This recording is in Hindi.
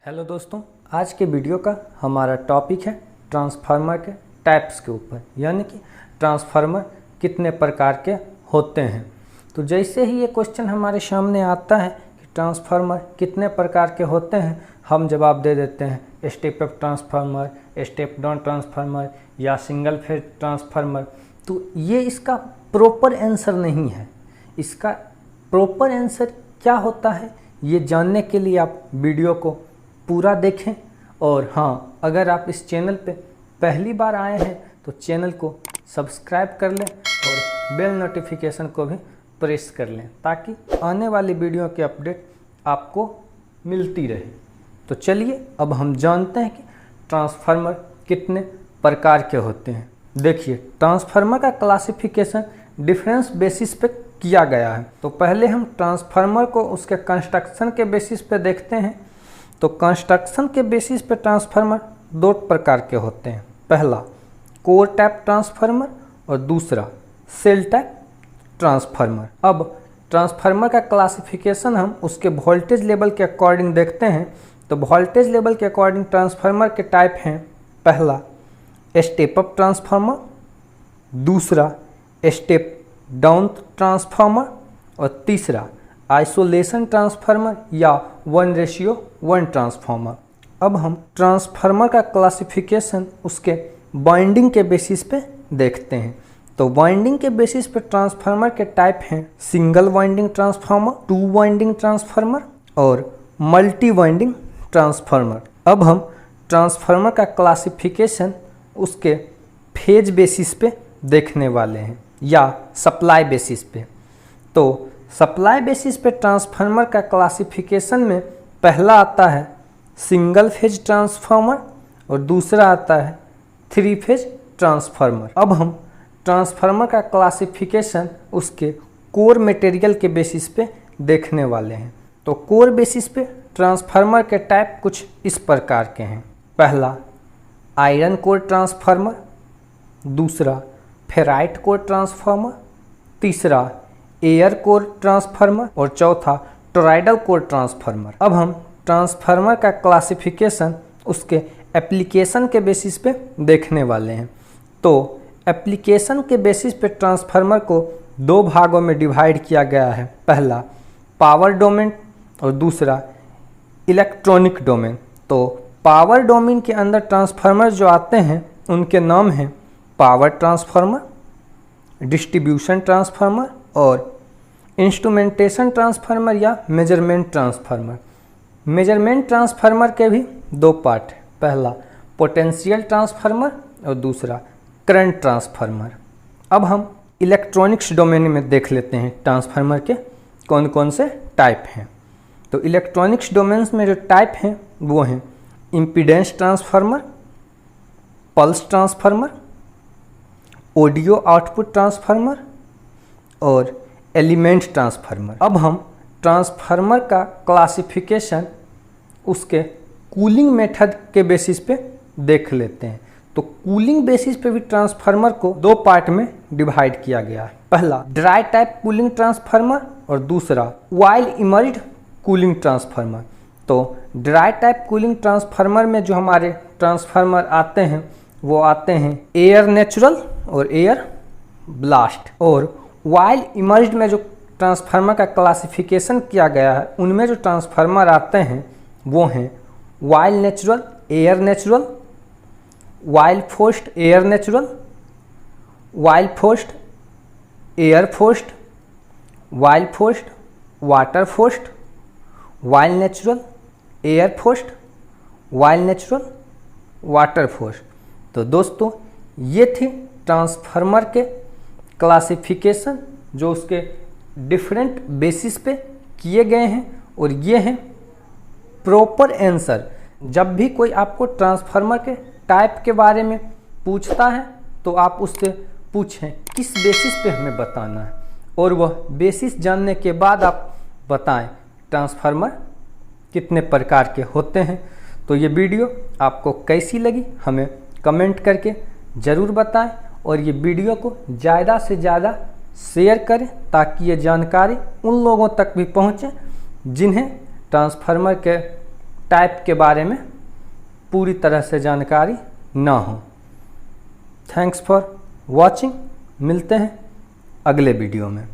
हेलो दोस्तों, आज के वीडियो का हमारा टॉपिक है ट्रांसफार्मर के टाइप्स के ऊपर, यानी कि ट्रांसफार्मर कितने प्रकार के होते हैं। तो जैसे ही ये क्वेश्चन हमारे सामने आता है कि ट्रांसफार्मर कितने प्रकार के होते हैं, हम जवाब दे देते हैं step up transformer, step down transformer या सिंगल फेज ट्रांसफार्मर। तो ये इसका प्रॉपर आंसर नहीं है। इसका प्रॉपर आंसर क्या होता है ये जानने के लिए आप वीडियो को पूरा देखें। और हाँ, अगर आप इस चैनल पे पहली बार आए हैं तो चैनल को सब्सक्राइब कर लें और बेल नोटिफिकेशन को भी प्रेस कर लें ताकि आने वाली वीडियो के अपडेट आपको मिलती रहे। तो चलिए अब हम जानते हैं कि ट्रांसफार्मर कितने प्रकार के होते हैं। देखिए, ट्रांसफार्मर का क्लासिफिकेशन डिफरेंस बेसिस पे किया गया है। तो पहले हम ट्रांसफार्मर को उसके कंस्ट्रक्शन के बेसिस पे देखते हैं। तो कंस्ट्रक्शन के बेसिस पे ट्रांसफार्मर दो प्रकार के होते हैं। पहला कोर टाइप ट्रांसफार्मर और दूसरा सेल टाइप ट्रांसफार्मर। अब ट्रांसफार्मर का क्लासिफिकेशन हम उसके वोल्टेज लेवल के अकॉर्डिंग देखते हैं। तो वोल्टेज लेवल के अकॉर्डिंग ट्रांसफार्मर के टाइप हैं, पहला स्टेप अप ट्रांसफार्मर, दूसरा स्टेप डाउन ट्रांसफार्मर और तीसरा आइसोलेशन ट्रांसफार्मर या 1:1 ट्रांसफार्मर। अब हम ट्रांसफार्मर का क्लासिफिकेशन उसके वाइंडिंग के बेसिस पे देखते हैं। तो वाइंडिंग के बेसिस पे ट्रांसफार्मर के टाइप हैं single winding transformer, 2 winding transformer और मल्टी वाइंडिंग ट्रांसफार्मर। अब हम ट्रांसफार्मर का क्लासिफिकेशन उसके फेज बेसिस पे देखने वाले हैं या सप्लाई बेसिस पे। तो सप्लाई बेसिस पे ट्रांसफार्मर का क्लासिफिकेशन में पहला आता है सिंगल फेज ट्रांसफार्मर और दूसरा आता है 3 फेज ट्रांसफार्मर। अब हम ट्रांसफार्मर का क्लासिफिकेशन उसके कोर मटेरियल के बेसिस पे देखने वाले हैं। तो कोर बेसिस पे ट्रांसफार्मर के टाइप कुछ इस प्रकार के हैं। पहला आयरन कोर ट्रांसफार्मर, दूसरा फेराइट कोर ट्रांसफार्मर, तीसरा एयर कोर ट्रांसफार्मर और चौथा टोरॉइडल कोर ट्रांसफार्मर। अब हम ट्रांसफार्मर का क्लासिफिकेशन उसके एप्लीकेशन के बेसिस पे देखने वाले हैं। तो एप्लीकेशन के बेसिस पे ट्रांसफार्मर को दो भागों में डिवाइड किया गया है। पहला पावर डोमेन और दूसरा इलेक्ट्रॉनिक डोमेन। तो पावर डोमेन के अंदर ट्रांसफार्मर जो आते हैं उनके नाम हैं पावर ट्रांसफार्मर, डिस्ट्रीब्यूशन ट्रांसफार्मर और इंस्ट्रूमेंटेशन ट्रांसफार्मर या मेजरमेंट ट्रांसफार्मर। मेजरमेंट ट्रांसफार्मर के भी दो पार्ट हैं, पहला पोटेंशियल ट्रांसफार्मर और दूसरा करंट ट्रांसफार्मर। अब हम इलेक्ट्रॉनिक्स डोमेन में देख लेते हैं ट्रांसफार्मर के कौन कौन से टाइप हैं। तो इलेक्ट्रॉनिक्स डोमेन्स में जो टाइप हैं वो हैं impedance transformer, pulse transformer, audio output transformer और एलिमेंट ट्रांसफार्मर। अब हम ट्रांसफार्मर का क्लासिफिकेशन उसके कूलिंग मेथड के बेसिस पे देख लेते हैं। तो कूलिंग बेसिस पे भी ट्रांसफार्मर को दो पार्ट में डिवाइड किया गया है। पहला ड्राई टाइप कूलिंग ट्रांसफार्मर और दूसरा वाइल इमर्ज्ड कूलिंग ट्रांसफार्मर। तो ड्राई टाइप कूलिंग ट्रांसफार्मर में जो हमारे ट्रांसफार्मर आते हैं वो आते हैं एयर नेचुरल और एयर ब्लास्ट। और वाइल इमर्ज्ड में जो ट्रांसफार्मर का क्लासिफिकेशन किया गया है उनमें जो ट्रांसफार्मर आते हैं वो हैं while natural, air natural, while forced air natural, while forced air forced, while forced water forced, while natural air forced, while natural water forced. तो दोस्तों, ये थी ट्रांसफार्मर के क्लासिफिकेशन जो उसके डिफरेंट बेसिस पे किए गए हैं और ये हैं प्रॉपर आंसर। जब भी कोई आपको ट्रांसफार्मर के टाइप के बारे में पूछता है तो आप उससे पूछें किस बेसिस पे हमें बताना है और वह बेसिस जानने के बाद आप बताएं ट्रांसफार्मर कितने प्रकार के होते हैं। तो ये वीडियो आपको कैसी लगी हमें कमेंट करके ज़रूर बताएं और ये वीडियो को ज़्यादा से ज़्यादा शेयर करें ताकि ये जानकारी उन लोगों तक भी पहुँचे जिन्हें ट्रांसफार्मर के टाइप के बारे में पूरी तरह से जानकारी ना हो। Thanks for watching. मिलते हैं अगले वीडियो में।